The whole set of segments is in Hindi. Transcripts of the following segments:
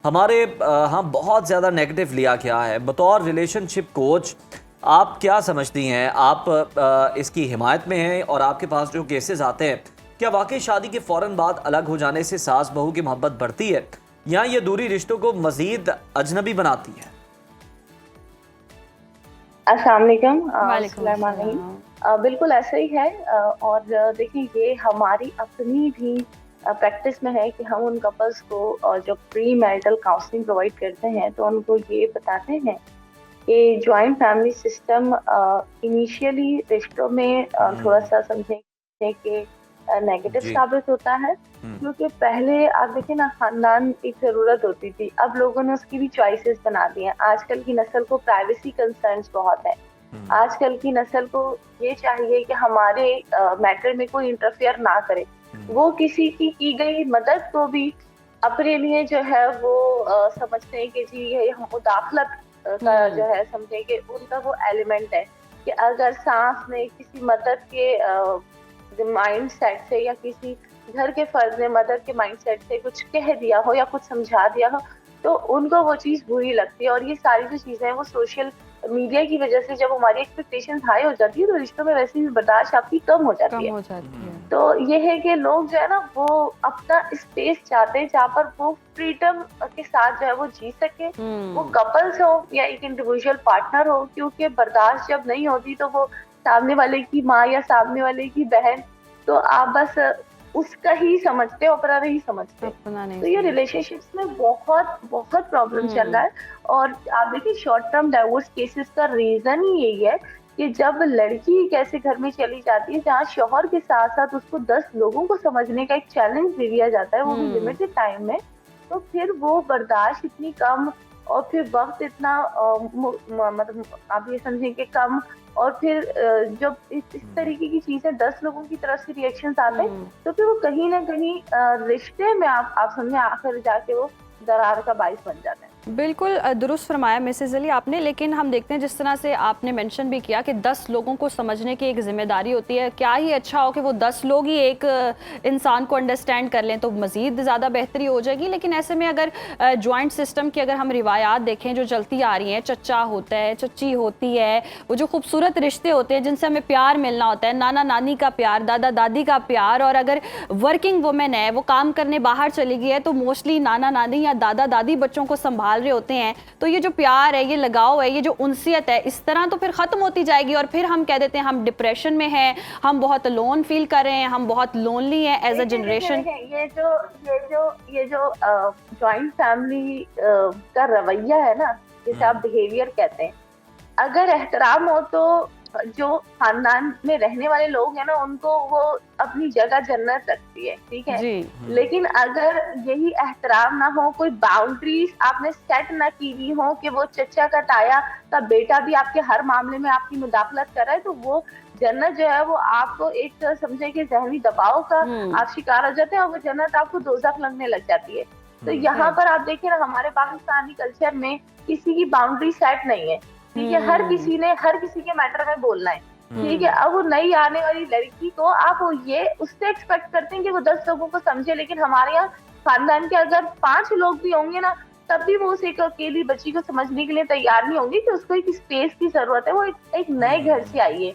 हमारे यहाँ बहुत ज़्यादा नेगेटिव लिया गया है। बतौर रिलेशनशिप कोच आप क्या समझती हैं? आप इसकी हिमायत में हैं? और आपके पास जो केसेस आते हैं, क्या वाकई शादी के फ़ौरन बाद अलग हो जाने से सास बहू की मोहब्बत बढ़ती है या ये दूरी रिश्तों को मज़ीद अजनबी बनाती है? अस्सलाम वालेकुम। वालेकुम बिल्कुल ऐसा ही है। और देखिए, ये हमारी अपनी भी प्रैक्टिस में है कि हम उन कपल्स को जो प्री मैरिटल काउंसलिंग प्रोवाइड करते हैं तो उनको ये बताते हैं कि जॉइंट फैमिली सिस्टम इनिशियली रिश्तों में थोड़ा सा समझें कि नेगेटिव जी। साबित होता है, क्योंकि पहले आप देखें ना, खानदान एक जरूरत होती थी, अब लोगों ने उसकी भी चॉइसेस बना दी हैं। आजकल की नस्ल को प्राइवेसी कंसर्न्स बहुत है। आजकल की नस्ल को ये चाहिए कि हमारे मैटर में कोई इंटरफेयर ना करे। वो किसी की गई मदद को भी अपने लिए जो है वो समझते हैं कि जी ये हम मुदाखलत का जो है समझे कि उनका वो एलिमेंट है कि अगर सास ने किसी मदद के माइंड सेट से या किसी घर के फर्द ने मदर के माइंड सेट से कुछ कह दिया हो या कुछ समझा दिया हो तो उनको वो चीज बुरी लगती है। और ये सारी जो चीजें हैं वो सोशल मीडिया की वजह से जब हमारी एक्सपेक्टेशंस हाई हो जाती है तो रिश्तों में वैसे भी बर्दाश्त आपकी कम हो जाती है। तो ये है कि लोग जो है ना वो अपना स्पेस चाहते हैं जहाँ पर वो फ्रीडम के साथ जो है वो जी सके, वो कपल्स हो या एक इंडिविजुअल पार्टनर हो, क्योंकि बर्दाश्त जब नहीं होती तो वो सामने वाले की माँ या सामने वाले की बहन, तो आप बस उसका ही समझते हो, अपना नहीं समझते। तो ये रिलेशनशिप्स में बहुत बहुत प्रॉब्लम चल रहा है। और आप देखिए, शॉर्ट टर्म डाइवोर्स केसेस का रीजन ही यही है कि जब लड़की एक ऐसे घर में चली जाती है जहाँ शौहर के साथ साथ उसको 10 लोगों को समझने का एक चैलेंज दे दिया जाता है, वो भी लिमिटेड टाइम में, तो फिर वो बर्दाश्त इतनी कम और फिर वक्त इतना मतलब आप ये समझें कि कम, और फिर जब इस तरीके की चीजें 10 लोगों की तरफ से रिएक्शंस आते हैं तो फिर वो कहीं ना कहीं रिश्ते में आप समझे आखिर जाके वो दरार का बाइस बन जाता है। बिल्कुल दुरुस्त फरमाया मिसेज अली आपने। लेकिन हम देखते हैं जिस तरह से आपने मेंशन भी किया कि 10 लोगों को समझने की एक जिम्मेदारी होती है। क्या ही अच्छा हो कि वो 10 लोग ही एक इंसान को अंडरस्टैंड कर लें तो मज़ीद ज़्यादा बेहतरी हो जाएगी। लेकिन ऐसे में अगर जॉइंट सिस्टम की अगर हम रिवायात देखें जो चलती आ रही हैं, चचा होता है, चची होती है, वो जो खूबसूरत रिश्ते होते हैं जिनसे हमें प्यार मिलना होता है, नाना नानी का प्यार, दादा दादी का प्यार, और अगर वर्किंग वुमेन है वो काम करने बाहर चली गई है तो मोस्टली नाना नानी या दादा दादी बच्चों को संभाल रहे होते हैं, तो ये जो प्यार है, ये लगाव है, ये जो उनसियत है, इस तरह तो फिर खत्म होती जाएगी और फिर हम कह देते हैं हम डिप्रेशन में हैं, हम बहुत लोन फील कर रहे हैं, हम बहुत लोनली हैं एज अ जनरेशन। ये जो जॉइंट फैमिली का रवैया है ना, जिसे आप बिहेवियर कहते हैं, अगर एहतराम हो तो जो खानदान में रहने वाले लोग हैं ना उनको वो अपनी जगह जन्नत लगती है, ठीक है जी। लेकिन अगर यही एहतराम ना हो, कोई बाउंड्रीज आपने सेट ना की हुई हो कि वो चचा का ताया का बेटा भी आपके हर मामले में आपकी मुदाखलत कर रहा है, तो वो जन्नत जो है वो आपको एक समझे कि जहनी दबाव का आप शिकार हो जाते हैं और वो जन्नत आपको दोज़ख लगने लग जाती है। तो यहाँ पर आप देखिए ना, हमारे पाकिस्तानी कल्चर में किसी की बाउंड्री सेट नहीं है, ठीक है, हर किसी ने हर किसी के मैटर में बोलना है, ठीक है। अब वो नई आने वाली लड़की को आप ये उससे एक्सपेक्ट करते हैं कि वो 10 लोगों को समझे, लेकिन हमारे यहाँ खानदान के अगर 5 लोग भी होंगे ना तब भी वो उस एक अकेली बच्ची को समझने के लिए तैयार नहीं होंगे कि उसको एक स्पेस की जरूरत है, वो एक नए घर से आई है।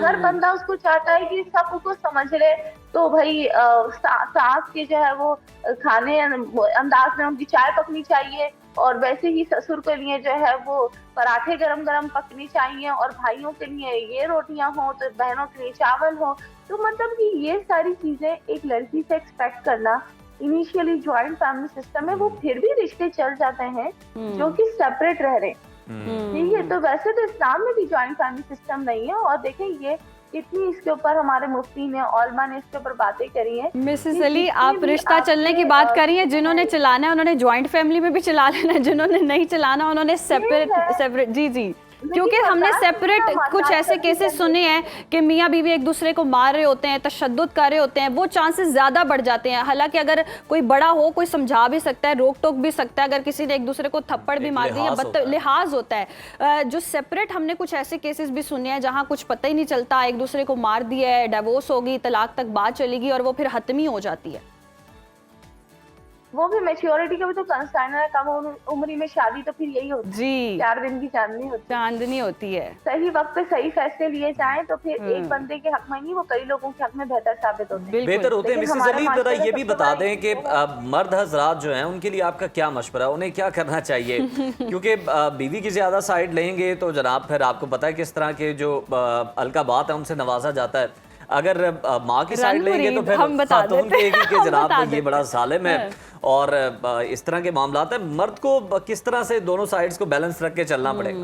हर बंदा उसको चाहता है कि सब उसको समझ ले, तो भाई सास के जो है वो खाने अंदाज में उनकी चाय पकनी चाहिए, और वैसे ही ससुर के लिए जो है वो पराठे गरम गरम पकने चाहिए, और भाइयों के लिए ये रोटियां हो तो बहनों के लिए चावल हो। तो मतलब कि ये सारी चीजें एक लड़की से एक्सपेक्ट करना इनिशियली जॉइंट फैमिली सिस्टम में, वो फिर भी रिश्ते चल जाते हैं जो कि सेपरेट रह रहे हैं, ठीक है। तो वैसे तो इस्लाम में भी जॉइंट फैमिली सिस्टम नहीं है, और देखें ये कितनी इसके ऊपर हमारे मुफ्ती ने ऑलमा ने इसके ऊपर बातें करी हैं। मिसेस अली, आप रिश्ता चलने की बात कर रही हैं, जिन्होंने चलाना है उन्होंने जॉइंट फैमिली में भी चला लेना है, जिन्होंने नहीं चलाना उन्होंने सेपरेट जी जी, क्योंकि हमने सेपरेट कुछ ऐसे केसेस सुने हैं कि मियाँ बीवी एक दूसरे को मार रहे होते हैं, तशद्दुद कर रहे होते हैं, वो चांसेस ज़्यादा बढ़ जाते हैं। हालांकि अगर कोई बड़ा हो, कोई समझा भी सकता है, रोक टोक भी सकता है, अगर किसी ने एक दूसरे को थप्पड़ भी मार दिया, लिहाज होता है। जो सेपरेट हमने कुछ ऐसे केसेस भी सुने हैं जहाँ कुछ पता ही नहीं चलता, एक दूसरे को मार दिया है, डिवोर्स होगी, तलाक तक बात चलेगी और वो फिर हतमी हो जाती है। वो भी मैच्योरिटी का भी तो कंसर्न है, कम उम्र में शादी तो फिर यही होती है, जी 4 दिन की चांदनी होती है। चांदनी होती है। सही वक्त पे सही फैसले लिए जाएं तो फिर एक बंदे के हक में नहीं, वो कई लोगों के हक में बेहतर साबित होते हैं। बिल्कुल। बेहतर होते हैं। लेकिन मिसेस हमारा अली, जरा माशरे ये का भी सबसे बता बड़ा दें कि मर्द हजरात जो हैं उनके लिए आपका क्या मशवरा है, उन्हें क्या करना चाहिए? क्योंकि बीवी की ज्यादा साइड लेंगे तो जनाब फिर आपको पता है किस तरह के जो अलकाबात है उनसे नवाजा जाता है। अगर माँ की साइड लेंगे तो फिर हम बता खातून देते कहेगी कि हम जनाब बता ये देते बड़ा जालिम है, और इस तरह के मामलात है। मर्द को किस तरह से दोनों साइड्स को बैलेंस रख के चलना पड़ेगा?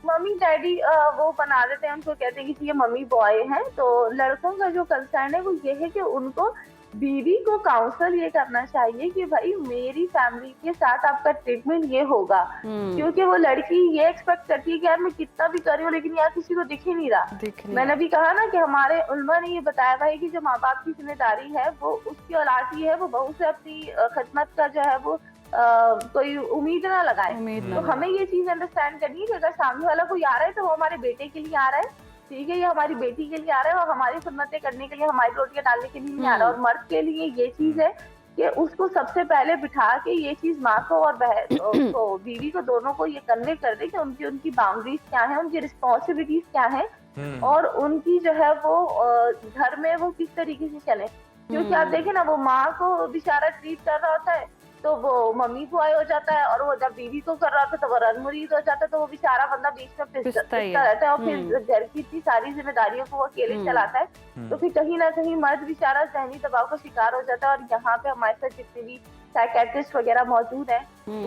मम्मी डैडी वो बना देते हैं, उनको कहते हैं कि ये मम्मी बॉय हैं। तो लड़कों का जो कंसर्न है वो ये है कि उनको बीवी को काउंसल ये करना चाहिए कि भाई मेरी फैमिली के साथ आपका ट्रीटमेंट ये होगा, क्योंकि वो लड़की ये एक्सपेक्ट करती है कि यार मैं कितना भी कर रही हूँ लेकिन यार किसी को दिख ही नहीं रहा। मैंने भी कहा ना कि हमारे उलमा ने ये बताया भाई कि जो माँ बाप की जिम्मेदारी है वो उसकी औलाद ही है, वो बहू से अपनी खिदमत का जो है वो कोई उम्मीद ना लगाए। तो हमें ये चीज अंडरस्टैंड करनी है कि अगर सामने वाला कोई आ रहा है तो वो हमारे बेटे के लिए आ रहा है, ठीक है, ये हमारी बेटी के लिए आ रहा है, और हमारी खिदमतें करने के लिए, हमारी रोटियां डालने के लिए नहीं आ रहा। और मर्द के लिए ये चीज है कि उसको सबसे पहले बिठा के ये चीज माँ को और बहन को, बीवी को, दोनों को ये कन्वे कर दे कि उनकी बाउंड्रीज क्या है, उनकी रिस्पॉन्सिबिलिटीज क्या है, और उनकी जो है वो घर में वो किस तरीके से चले। क्योंकि आप देखें ना, वो माँ को बेचारा ट्रीट कर रहा होता है तो वो मम्मी को आय हो जाता है, और वो जब बीवी को कर रहा था तो वो रनमुरीद हो जाता है, तो वो बेचारा बंदा बीच में पिसता रहता है, और फिर घर की इतनी सारी जिम्मेदारियों को वो अकेले चलाता है। तो फिर कहीं ना कहीं मर्द बेचारा जहनी दबाव का शिकार हो जाता है। और यहाँ पे हमारे साथ जितने भी साइकेट्रिस्ट वगैरह मौजूद हैं,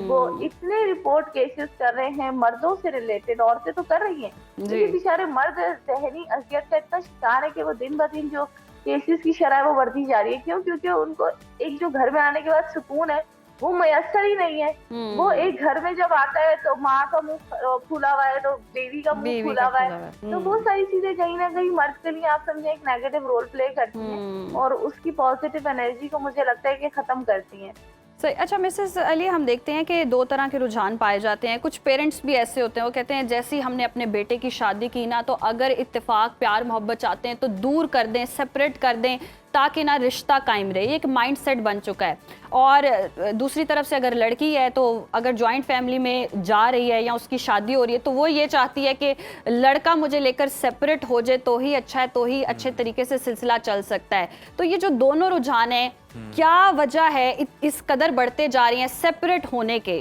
वो इतने रिपोर्ट केसेस कर रहे हैं मर्दों से रिलेटेड, औरतें तो कर रही हैं, लेकिन बेचारे मर्द जहनी अजियत का इतना शिकार है कि वो दिन ब दिन जो केसेस की शरह वो बढ़ती जा रही है। क्यों? क्योंकि उनको एक जो घर में आने के बाद सुकून है वो मयसर ही नहीं है। वो एक घर में जब आता है तो माँ का मुंह फूला हुआ है, तो बेबी का मुंह फूला हुआ है, तो वो सारी चीजें कहीं ना कहीं मर्द के लिए आप समझे एक नेगेटिव रोल प्ले करती हैं, और उसकी पॉजिटिव एनर्जी को मुझे लगता है कि खत्म करती हैं। सही। अच्छा मिसेस अली, हम देखते हैं कि 2 तरह के रुझान पाए जाते हैं। कुछ पेरेंट्स भी ऐसे होते हैं, वो कहते हैं जैसे ही हमने अपने बेटे की शादी की ना, तो अगर इत्तेफाक प्यार मोहब्बत चाहते हैं तो दूर कर दें, सेपरेट कर दें, ताकि ना रिश्ता कायम रहे। ये एक माइंडसेट बन चुका है। और दूसरी तरफ से अगर लड़की है तो अगर जॉइंट फैमिली में जा रही है या उसकी शादी हो रही है तो वो ये चाहती है कि लड़का मुझे लेकर सेपरेट हो जाए तो ही अच्छा है, तो ही अच्छे तरीके से सिलसिला चल सकता है। तो ये जो दोनों रुझान हैं, क्या वजह है इस कदर बढ़ते जा रही हैं सेपरेट होने के?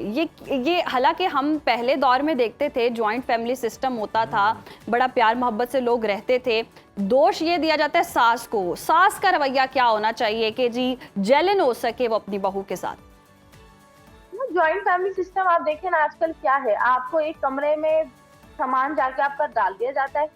ये हालांकि हम पहले दौर में देखते थे जॉइंट फैमिली सिस्टम होता था, बड़ा प्यार मोहब्बत से लोग रहते थे। दोष ये दिया जाता है सास को। सास का रवैया क्या होना चाहिए कि जी जेलन हो सके वो अपनी बहू के साथ? जॉइंट फैमिली सिस्टम आप देखें ना आजकल क्या है, आपको एक कमरे में सामान जाके आपका डाल दिया जाता है,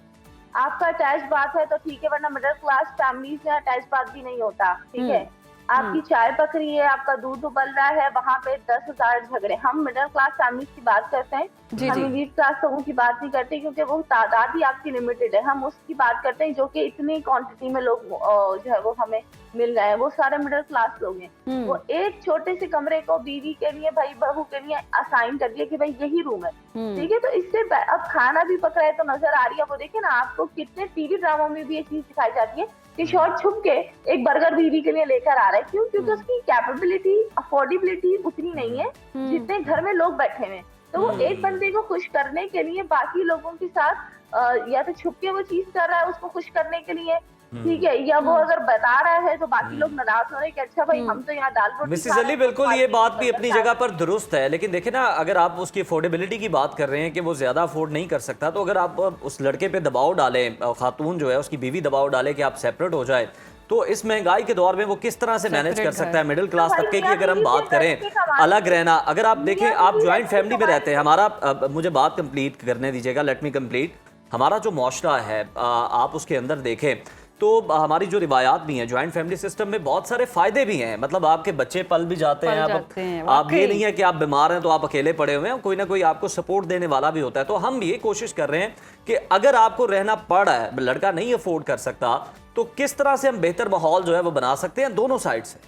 आपका अटैच बात है तो ठीक है, वरना मिडिल क्लास फैमिलीज में अटैच बात भी नहीं होता, ठीक है। आपकी चाय पक रही है, आपका दूध उबल रहा है, वहाँ पे 10,000 झगड़े। हम मिडिल क्लास फैमिलीज की बात करते हैं, हम मिडिल क्लास लोगों की बात नहीं करते, क्योंकि वो तादाद ही आपकी लिमिटेड है। हम उसकी बात करते हैं जो कि इतनी क्वांटिटी में लोग जो है वो हमें मिल रहे हैं, वो सारे मिडिल क्लास लोग हैं। वो एक छोटे से कमरे को बीवी के लिए, भाई बहू के लिए असाइन कर दिया कि भाई यही रूम है, ठीक है। तो इससे अब खाना भी पक रहा है तो नजर आ रही है। वो देखिए ना, आपको कितने टीवी ड्रामों में भी ये चीज दिखाई जाती है कि शॉर्ट छुप के एक बर्गर बीवी के लिए लेकर आ रहा है। क्यों? क्योंकि उसकी कैपेबिलिटी, अफोर्डेबिलिटी उतनी नहीं है जितने घर में लोग बैठे हुए। तो वो एक बंदे को खुश करने के लिए बाकी लोगों के साथ या तो छुप के वो चीज कर रहा है उसको खुश करने के लिए, ठीक है, या वो अगर बता रहा है तो बाकी लोग नाराज हो रहे हैं कि अच्छा भाई हम तो यहाँ दाल रोटी। मिसेस अली, बिल्कुल ये बात भी अपनी जगह पर दुरुस्त है, लेकिन देखिए ना, अगर आप उसकी अफोर्डेबिलिटी की बात कर रहे हैं कि वो ज्यादा अफोर्ड नहीं कर सकता, तो अगर आप उस लड़के पे दबाव डालें, खातून जो है उसकी बीवी दबाव डाले कि आप सेपरेट हो जाए, तो इस महंगाई के दौर में वो किस तरह से मैनेज कर सकता है? मिडिल क्लास तबके की अगर हम बात करें, अलग रहना, अगर आप देखें आप ज्वाइंट फैमिली में रहते हैं, हमारा मुझे बात कंप्लीट करने दीजिएगा, लेट मी कंप्लीट। हमारा जो माशरा है आप उसके अंदर देखें तो हमारी जो रिवायात भी हैं, ज्वाइंट फैमिली सिस्टम में बहुत सारे फायदे भी हैं। मतलब आपके बच्चे पल भी जाते हैं, आप ये नहीं है कि आप बीमार हैं तो आप अकेले पड़े हुए हैं, कोई ना कोई आपको सपोर्ट देने वाला भी होता है। तो हम ये कोशिश कर रहे हैं कि अगर आपको रहना पड़ रहा है, लड़का नहीं अफोर्ड कर सकता, तो किस तरह से हम बेहतर माहौल जो है वो बना सकते हैं दोनों साइड से?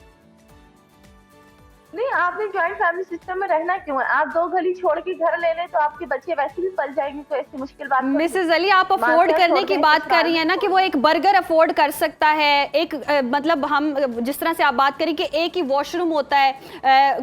नहीं, आपने ज्वाइंट फैमिली सिस्टम में रहना क्यों है? आप 2 गली छोड़ के घर ले लें तो आपके बच्चे वैसे भी पल जाएंगे, तो ऐसी मुश्किल बात नहीं है। मिसेज अली, आप अफोर्ड करने की बात कर रही हैं ना कि वो एक बर्गर अफोर्ड कर सकता है, एक मतलब हम जिस तरह से आप बात करें कि एक ही वॉशरूम होता है,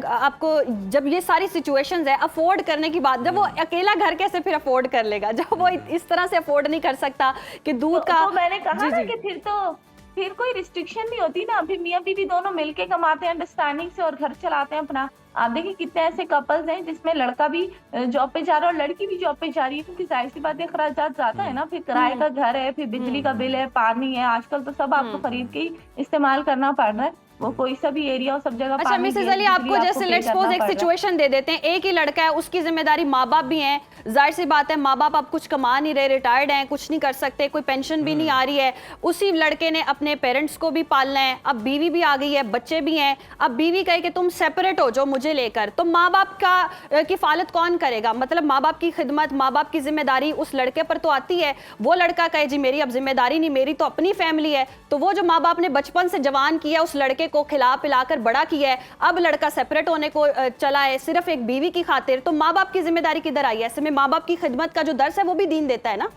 आपको जब ये सारी सिचुएशंस है अफोर्ड करने की बात, जब वो अकेला घर कैसे फिर अफोर्ड कर लेगा जब वो इस तरह से अफोर्ड नहीं कर सकता कि दूध का। तो मैंने कहा ना कि फिर कोई रिस्ट्रिक्शन नहीं होती ना, फिर मियाँ बीवी दोनों मिलके कमाते हैं अंडरस्टैंडिंग से और घर चलाते हैं अपना। आप देखिए कितने ऐसे कपल्स हैं जिसमें लड़का भी जॉब पे जा रहा है और लड़की भी जॉब पे जा रही है, क्योंकि जाहिर सी बात है खर्चात ज्यादा है ना, फिर किराए का घर है, फिर बिजली का बिल है, पानी है, आजकल तो सब आपको खरीद के ही इस्तेमाल करना पड़ रहा है, वो कोई सा भी एरिया और सब जगह। अच्छा मिसेज अली, आपको जैसे लेट्स सपोज एक सिचुएशन दे देते हैं, एक ही लड़का है, उसकी जिम्मेदारी माँ बाप भी हैं, जाहिर सी बात है माँ बाप अब कुछ कमा नहीं रहे, रिटायर्ड हैं, कुछ नहीं कर सकते, कोई पेंशन भी नहीं आ रही है, उसी लड़के ने अपने पेरेंट्स को भी पालना है, अब बीवी भी आ गई है, बच्चे भी हैं, अब बीवी कहे कि तुम सेपरेट हो जाओ मुझे लेकर, तो माँ बाप का किफालत कौन करेगा? मतलब माँ बाप की खिदमत, माँ बाप की जिम्मेदारी उस लड़के पर तो आती है। वो लड़का कहे जी मेरी अब जिम्मेदारी नहीं, मेरी तो अपनी फैमिली है, तो वो जो माँ बाप ने बचपन से जवान किया, उस लड़के को खिला पिला कर बड़ा किया है, अब लड़का सेपरेट होने को चला है सिर्फ एक बीवी की खातिर, तो माँ बाप की जिम्मेदारी किधर आई है? ऐसे में माँ बाप की खिदमत का जो दर्स है वो भी दीन देता है ना।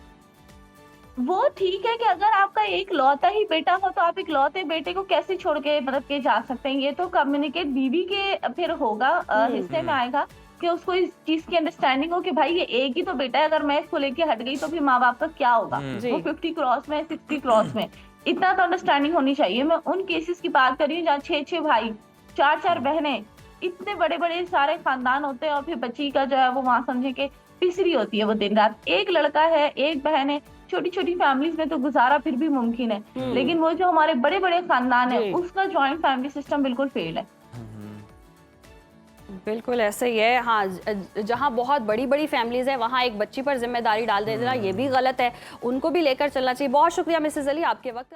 वो ठीक है कि अगर आपका एक लौता ही बेटा हो तो आप एक लौते बेटे को कैसे छोड़ के मतलब के जा सकते हैं? ये तो कम्युनिकेट बीवी के फिर होगा, हिस्से में आएगा कि उसको इस चीज की अंडरस्टैंडिंग हो कि भाई ये एक ही तो बेटा है, अगर मैं इसको लेके हट गई तो फिर माँ बाप का क्या होगा? वो 50 क्रॉस में, 60 क्रॉस में, इतना तो अंडरस्टैंडिंग होनी चाहिए। मैं उन केसेस की बात कर रही हूँ जहाँ 6-6 भाई, 4-4 बहनें, इतने बड़े बड़े सारे खानदान होते हैं और फिर बच्ची का जो है वो वहां समझे कि पिसरी होती है वो दिन रात। एक लड़का है, एक बहन है, छोटी छोटी फैमिलीज में तो गुजारा फिर भी मुमकिन है, लेकिन वो जो हमारे बड़े बड़े खानदान है उसका जॉइंट फैमिली सिस्टम बिल्कुल फेल है। बिल्कुल ऐसे ही है। हाँ, जहाँ बहुत बड़ी बड़ी फैमिलीज है वहाँ एक बच्ची पर जिम्मेदारी डाल देना ये भी गलत है, उनको भी लेकर चलना चाहिए। बहुत शुक्रिया मिसेज अली आपके वक्त।